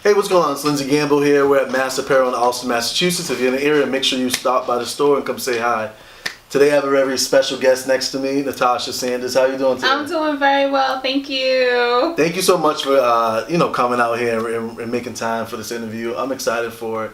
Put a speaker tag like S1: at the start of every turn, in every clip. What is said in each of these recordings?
S1: Hey, what's going on? It's Lindsey Gamble here. We're at Mass Apparel in Austin, Massachusetts. If you're in the area, make sure you stop by the store and come say hi. Today I have a very special guest next to me, Natascha Saunders. How are you doing today?
S2: I'm doing very well, thank you.
S1: Thank you so much for coming out here and making time for this interview. I'm excited for it.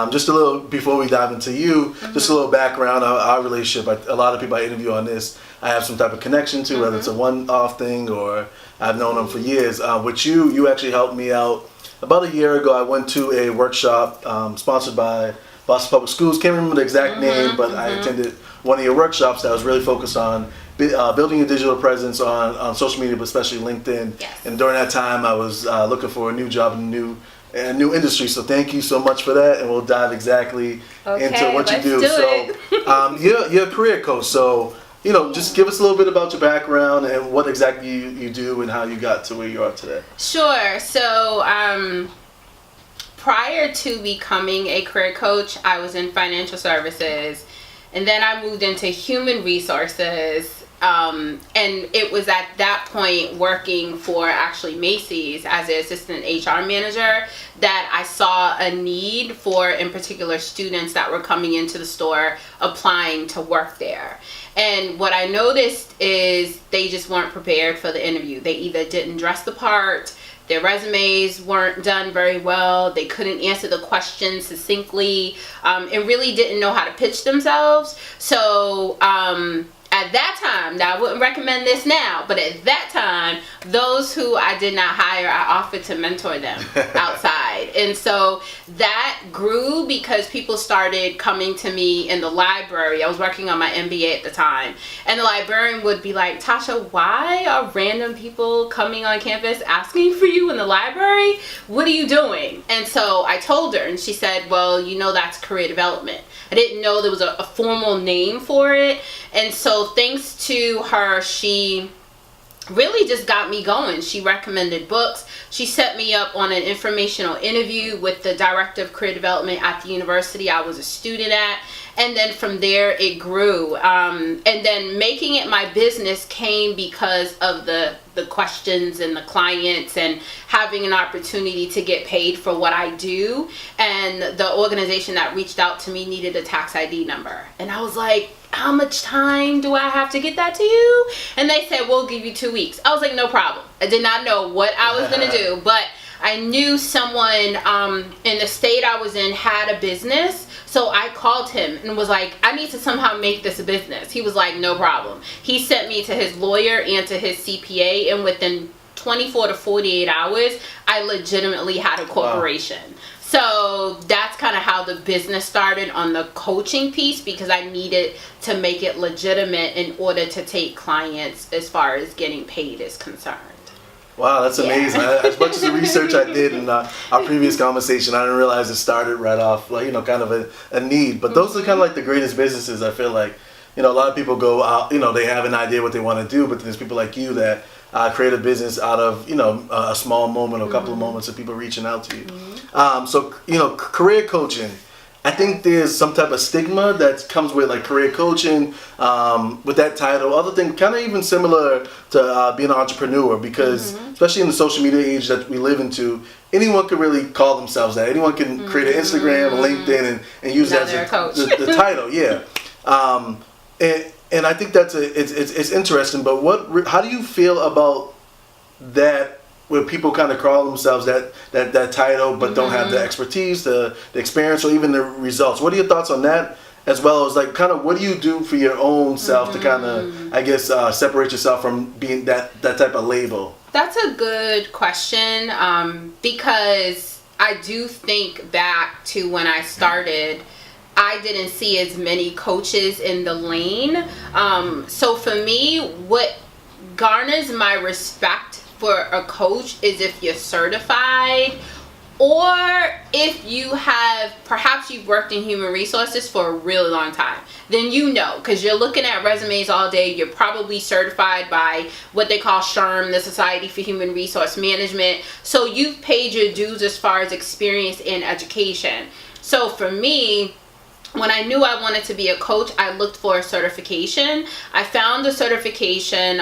S1: Just a little, before we dive into you, just a little background on our relationship. A lot of people I interview on this, I have some type of connection to, whether it's a one-off thing or I've known them for years. With you actually helped me out. About a year ago, I went to a workshop sponsored by Boston Public Schools. Can't remember the exact name, but I attended one of your workshops that was really focused on building a digital presence on social media, but especially LinkedIn.
S2: Yes. And
S1: during that time, I was looking for a new job in a new industry. So thank you so much for that, and we'll dive exactly into what you do. You're a career coach, so just give us a little bit about your background and what exactly you do and how you got to where you are today.
S2: Sure. So prior to becoming a career coach, I was in financial services, and then I moved into human resources. And it was at that point, working for actually Macy's as an assistant HR manager, that I saw a need for, in particular, students that were coming into the store applying to work there. And what I noticed is they just weren't prepared for the interview. They either didn't dress the part, their resumes weren't done very well, they couldn't answer the questions succinctly, and really didn't know how to pitch themselves. So at that time, now I wouldn't recommend this now, but at that time, those who I did not hire, I offered to mentor them outside. And so that grew because people started coming to me in the library. I was working on my MBA at the time. And the librarian would be like, Tasha, why are random people coming on campus asking for you in the library? What are you doing? And so I told her, and she said, well, that's career development. I didn't know there was a formal name for it. And so thanks to her, she really just got me going. She recommended books. She set me up on an informational interview with the director of career development at the university I was a student at. And then from there it grew. And then making it my business came because of the questions and the clients and having an opportunity to get paid for what I do. And the organization that reached out to me needed a tax ID number. And I was like, how much time do I have to get that to you? And they said, we'll give you 2 weeks. I was like, no problem. I did not know what I was going to do, but I knew someone in the state I was in had a business. So I called him and was like, I need to somehow make this a business. He was like, no problem. He sent me to his lawyer and to his CPA, and within 24 to 48 hours, I legitimately had a corporation. Wow. So that's kind of how the business started on the coaching piece, because I needed to make it legitimate in order to take clients as far as getting paid is concerned.
S1: Wow, that's amazing. As much as the research I did in our previous conversation, I didn't realize it started right off, kind of a need. But those are kind of like the greatest businesses, I feel like. A lot of people go out, they have an idea what they want to do, but then there's people like you that create a business out of, a small moment or a couple of moments of people reaching out to you. So, career coaching. I think there's some type of stigma that comes with like career coaching, with that title. Other thing, kind of even similar to being an entrepreneur, because especially in the social media age that we live into, anyone can really call themselves that. Anyone can create an Instagram, LinkedIn, and use that as the title. Yeah, and I think that's it's interesting. But how do you feel about that? Where people kind of call themselves that title, but don't have the expertise, the experience, or even the results. What are your thoughts on that? As well as like kind of what do you do for your own self to kind of, I guess, separate yourself from being that type of label?
S2: That's a good question, because I do think back to when I started. I didn't see as many coaches in the lane. So for me, what garners my respect for a coach is if you're certified, or if perhaps you've worked in human resources for a really long time. Then because you're looking at resumes all day, you're probably certified by what they call SHRM, the Society for Human Resource Management. So you've paid your dues as far as experience in education. So for me, when I knew I wanted to be a coach, I looked for a certification. I found the certification.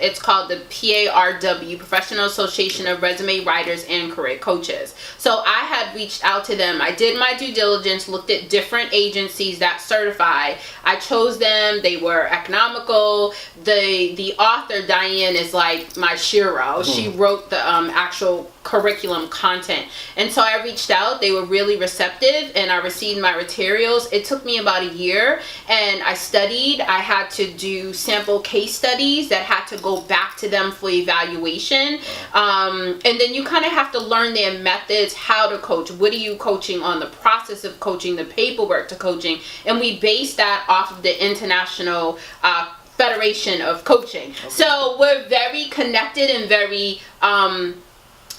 S2: It's called the PARW, Professional Association of Resume Writers and Career Coaches. So I had reached out to them. I did my due diligence, looked at different agencies that certify. I chose them. They were economical. The author, Diane, is like my shiro. She wrote the actual curriculum content. And so I reached out. They were really receptive, and I received my materials. It took me about a year, and I studied. I had to do sample case studies that had to go back to them for evaluation. And then you kind of have to learn their methods, how to coach. What are you coaching on, the process of coaching, the paperwork to coaching. And we based that off of the International Federation of Coaching. Okay. So we're very connected and very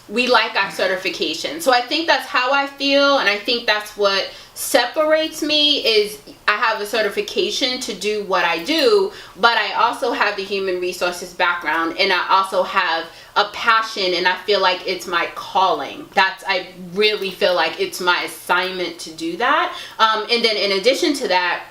S2: we like our certification. So I think that's how I feel, and I think that's what separates me is I have a certification to do what I do, but I also have the human resources background, and I also have a passion, and I feel like it's my calling. I really feel like it's my assignment to do that. And then in addition to that,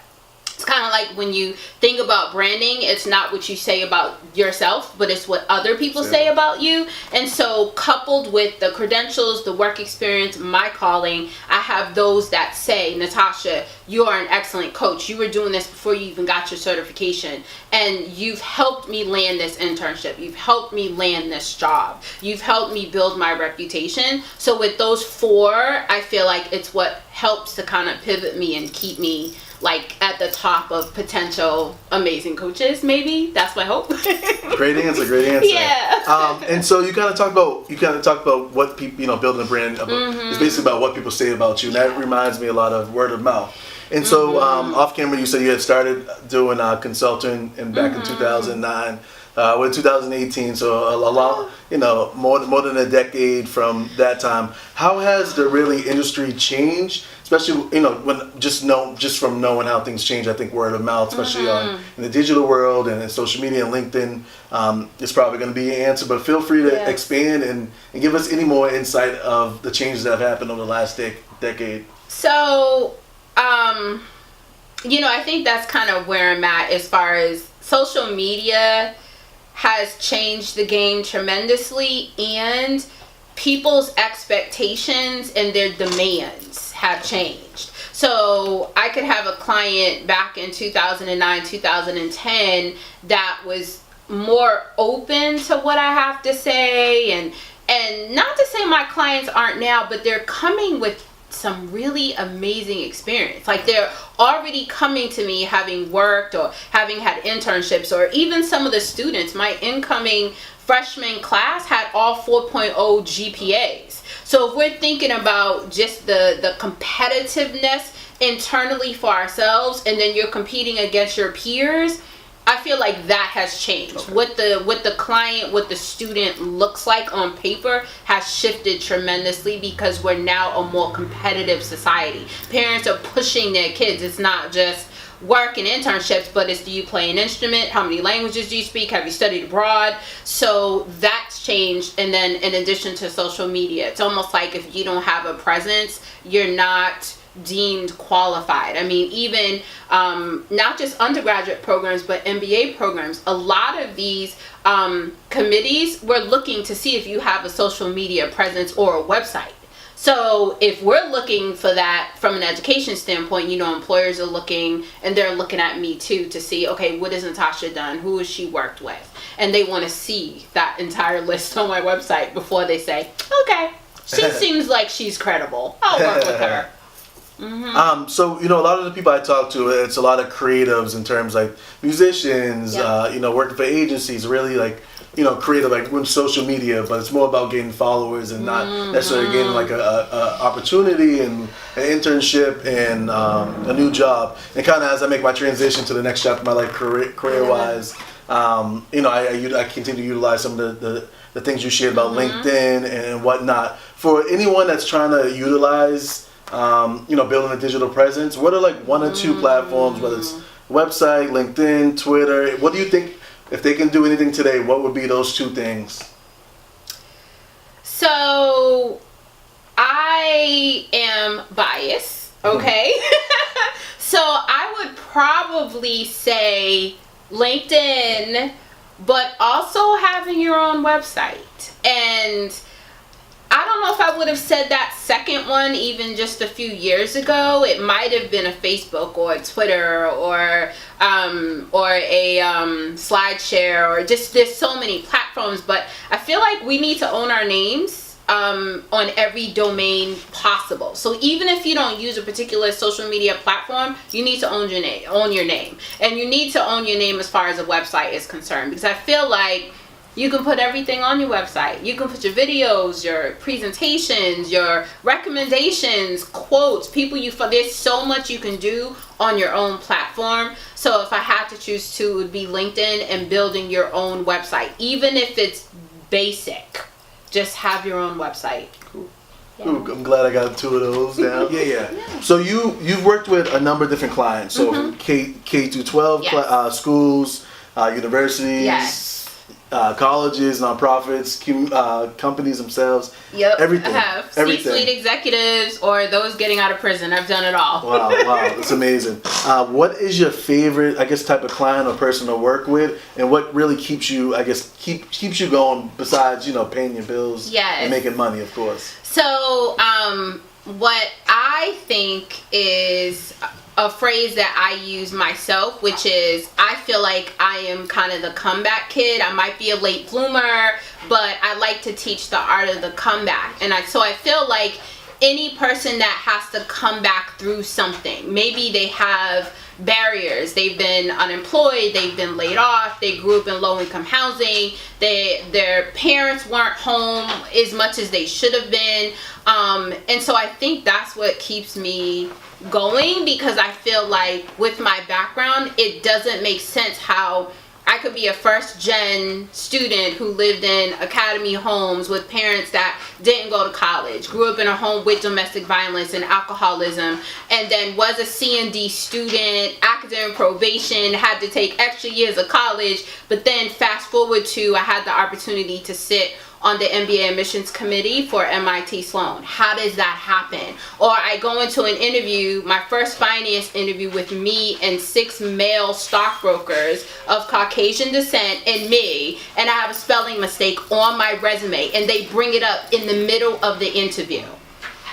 S2: it's kind of like when you think about branding, it's not what you say about yourself, but it's what other people say about you. And so coupled with the credentials, the work experience, my calling, I have those that say, Natascha, you are an excellent coach. You were doing this before you even got your certification. And you've helped me land this internship. You've helped me land this job. You've helped me build my reputation. So with those four, I feel like it's what helps to kind of pivot me and keep me like at the top of potential amazing coaches. Maybe that's my hope.
S1: Great answer. Yeah. And so you kind of talk about what people, building a brand is basically about what people say about you. And that reminds me a lot of word of mouth. And so off camera, you said you had started doing consulting back in 2009. We're in 2018, so a lot, more than a decade from that time. How has the really industry changed? Especially, when just from knowing how things change, I think word of mouth, especially in the digital world and in social media and LinkedIn, is probably going to be an answer. But feel free to expand and give us any more insight of the changes that have happened over the last decade.
S2: So, I think that's kind of where I'm at as far as social media has changed the game tremendously, and people's expectations and their demands have changed. So I could have a client back in 2009, 2010 that was more open to what I have to say, and not to say my clients aren't now, but they're coming with some really amazing experience. Like they're already coming to me having worked or having had internships, or even some of the students, my incoming freshman class had all 4.0 GPAs. So if we're thinking about just the competitiveness internally for ourselves, and then you're competing against your peers, I feel like that has changed. Okay. What the client, what the student looks like on paper has shifted tremendously, because we're now a more competitive society. Parents are pushing their kids. It's not just work and internships, but it's, do you play an instrument? How many languages do you speak? Have you studied abroad? So that's changed. And then in addition to social media, it's almost like if you don't have a presence, you're not deemed qualified. I mean, even not just undergraduate programs, but MBA programs, a lot of these committees were looking to see if you have a social media presence or a website. So if we're looking for that from an education standpoint, employers are looking, and they're looking at me too to see, okay, what has Natascha done? Who has she worked with? And they want to see that entire list on my website before they say, okay, she seems like she's credible. I'll work with her.
S1: Mm-hmm. So, a lot of the people I talk to, it's a lot of creatives in terms like musicians, working for agencies, really like, creative, like with social media, but it's more about getting followers and not necessarily getting like a opportunity and an internship and a new job. And kind of as I make my transition to the next chapter of my life career-wise, I continue to utilize some of the things you shared about LinkedIn and whatnot. For anyone that's trying to utilize building a digital presence, what are like one or two platforms, whether it's website, LinkedIn, Twitter? What do you think, if they can do anything today, what would be those two things?
S2: So I am biased, okay? probably say LinkedIn, but also having your own website. And I don't know if I would have said that second one even just a few years ago. It might have been a Facebook or a Twitter or a SlideShare, or just, there's so many platforms. But I feel like we need to own our names on every domain possible. So even if you don't use a particular social media platform, you need to own your name, and you need to own your name as far as a website is concerned, because I feel like you can put everything on your website. You can put your videos, your presentations, your recommendations, quotes, people there's so much you can do on your own platform. So if I had to choose two, it would be LinkedIn and building your own website. Even if it's basic, just have your own website.
S1: Cool. Yeah. Ooh, I'm glad I got two of those down.
S2: Yeah.
S1: So you've worked with a number of different clients. So from K through 12
S2: yes.
S1: Schools, universities.
S2: Yes.
S1: Colleges, nonprofits, companies themselves.
S2: Yep,
S1: everything.
S2: I have.
S1: Everything.
S2: C-suite executives or those getting out of prison. I've done it all.
S1: Wow, that's amazing. What is your favorite, I guess, type of client or person to work with, and what really keeps you, I guess, keeps you going besides, paying your bills and making money, of course?
S2: So, what I think is a phrase that I use myself, which is, I feel like I am kind of the comeback kid. I might be a late bloomer, but I like to teach the art of the comeback. And so I feel like any person that has to come back through something, maybe they have barriers, they've been unemployed, they've been laid off, they grew up in low-income housing, their parents weren't home as much as they should have been, and so I think that's what keeps me going, because I feel like with my background, it doesn't make sense how I could be a first-gen student who lived in academy homes with parents that didn't go to college, grew up in a home with domestic violence and alcoholism, and then was a C&D student, academic probation, had to take extra years of college, but then fast forward to I had the opportunity to sit on the MBA admissions committee for MIT Sloan. How does that happen? Or I go into an interview, my first finance interview, with me and 6 male stockbrokers of Caucasian descent and me, and I have a spelling mistake on my resume, and they bring it up in the middle of the interview.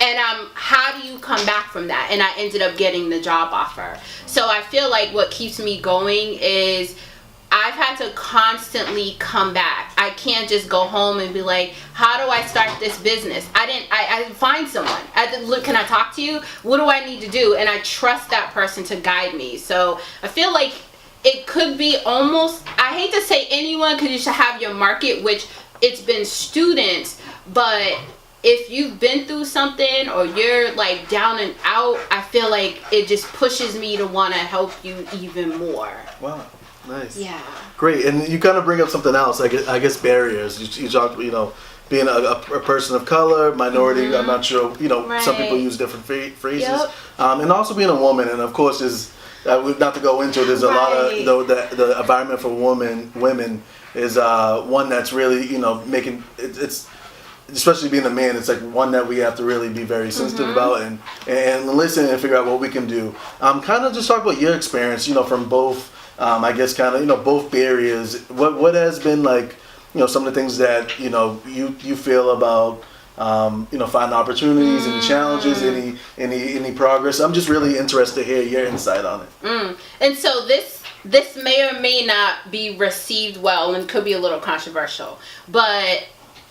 S2: And how do you come back from that? And I ended up getting the job offer. So I feel like what keeps me going is I've had to constantly come back. I can't just go home and be like, how do I start this business? I find someone. Look, can I talk to you? What do I need to do? And I trust that person to guide me. So I feel like it could be almost, I hate to say anyone, because you should have your market, which it's been students, but if you've been through something or you're like down and out, I feel like it just pushes me to want to help you even more.
S1: Wow. Nice.
S2: Yeah.
S1: Great. And you kind of bring up something else, I guess barriers. You talked, being a person of color, minority, I'm not sure, some people use different phrases. Yep. And also being a woman, and of course there's, not to go into it, there's a lot of, the environment for women is one that's really, making, it's especially being a man, it's like one that we have to really be very sensitive about and listen and figure out what we can do. Kind of just talk about your experience, from both, I guess kind of, both barriers. What has been like, some of the things that, you feel about, finding opportunities and challenges, any progress? I'm just really interested to hear your insight on it.
S2: And so this may or may not be received well and could be a little controversial, but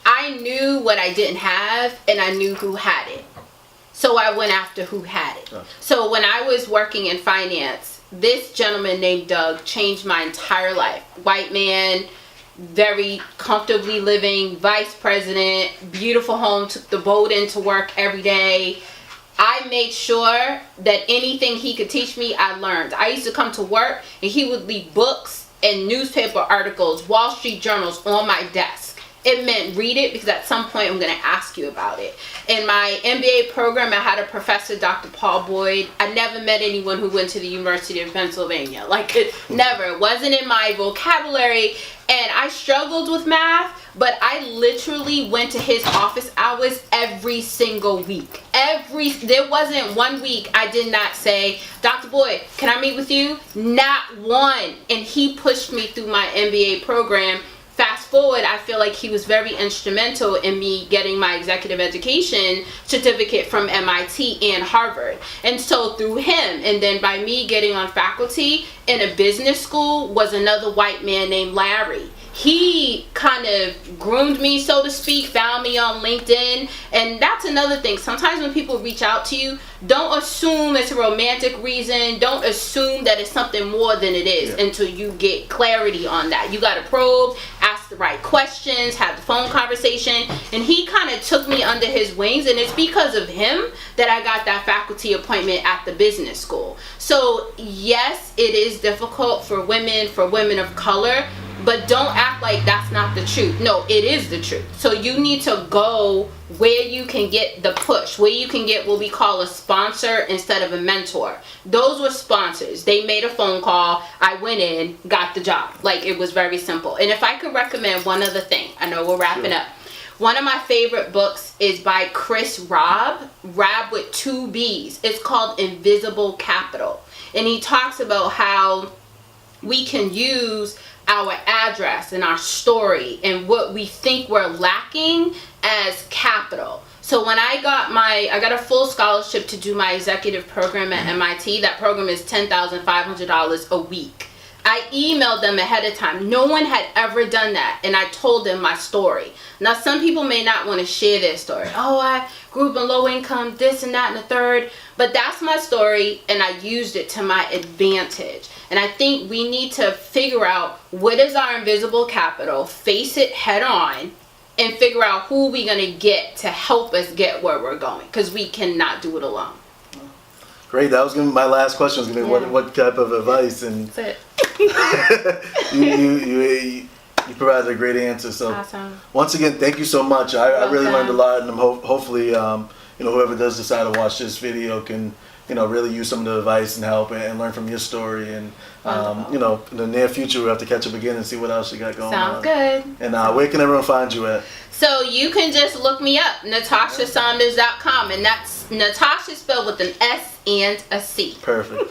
S2: I knew what I didn't have and I knew who had it. So I went after who had it. Oh. So when I was working in finance, this gentleman named Doug changed my entire life. White man, very comfortably living, vice president, beautiful home, took the boat into work every day. I made sure that anything he could teach me, I learned. I used to come to work and he would leave books and newspaper articles, Wall Street journals on my desk. It meant read it, because at some point I'm going to ask you about it. In my MBA program, I had a professor, Dr. Paul Boyd. I never met anyone who went to the University of Pennsylvania. Never. It wasn't in my vocabulary. And I struggled with math, but I literally went to his office hours every single week. There wasn't 1 week I did not say, Dr. Boyd, can I meet with you? Not one. And he pushed me through my MBA program. Fast forward, I feel like he was very instrumental in me getting my executive education certificate from MIT and Harvard. And so through him, and then by me getting on faculty in a business school, was another white man named Larry. He kind of groomed me, so to speak, found me on LinkedIn. And that's another thing. Sometimes when people reach out to you, don't assume it's a romantic reason. Don't assume that it's something more than it is until you get clarity on that. You got to probe, ask the right questions, have the phone conversation. And he kind of took me under his wings. And it's because of him that I got that faculty appointment at the business school. So yes, it is difficult for women of color. But don't act like that's not the truth. No, it is the truth. So you need to go where you can get the push, where you can get what we call a sponsor instead of a mentor. Those were sponsors. They made a phone call. I went in, got the job. Like, it was very simple. And if I could recommend one other thing, I know we're wrapping up. One of my favorite books is by Rabb with 2 B's. It's called Invisible Capital. And he talks about how we can use our address and our story and what we think we're lacking as capital. So when I got a full scholarship to do my executive program at MIT. That program is $10,500 a week. I emailed them ahead of time. No one had ever done that. And I told them my story. Now, some people may not want to share their story. Oh, I grew up in low income, this and that and the third. But that's my story, and I used it to my advantage. And I think we need to figure out what is our invisible capital, face it head on, and figure out who we're going to get to help us get where we're going. Because we cannot do it alone.
S1: Great. That was gonna be my last question. Was gonna be what type of advice, and
S2: that's it.
S1: you provided a great answer. So
S2: awesome.
S1: Once again, thank you so much. I really learned a lot, and hopefully whoever does decide to watch this video can really use some of the advice and help and learn from your story. And in the near future we'll have to catch up again and see what else you got going on.
S2: Sounds good.
S1: And where can everyone find you at?
S2: So you can just look me up, NataschaSaunders.com, and that's Natascha spelled with an S and a C.
S1: Perfect.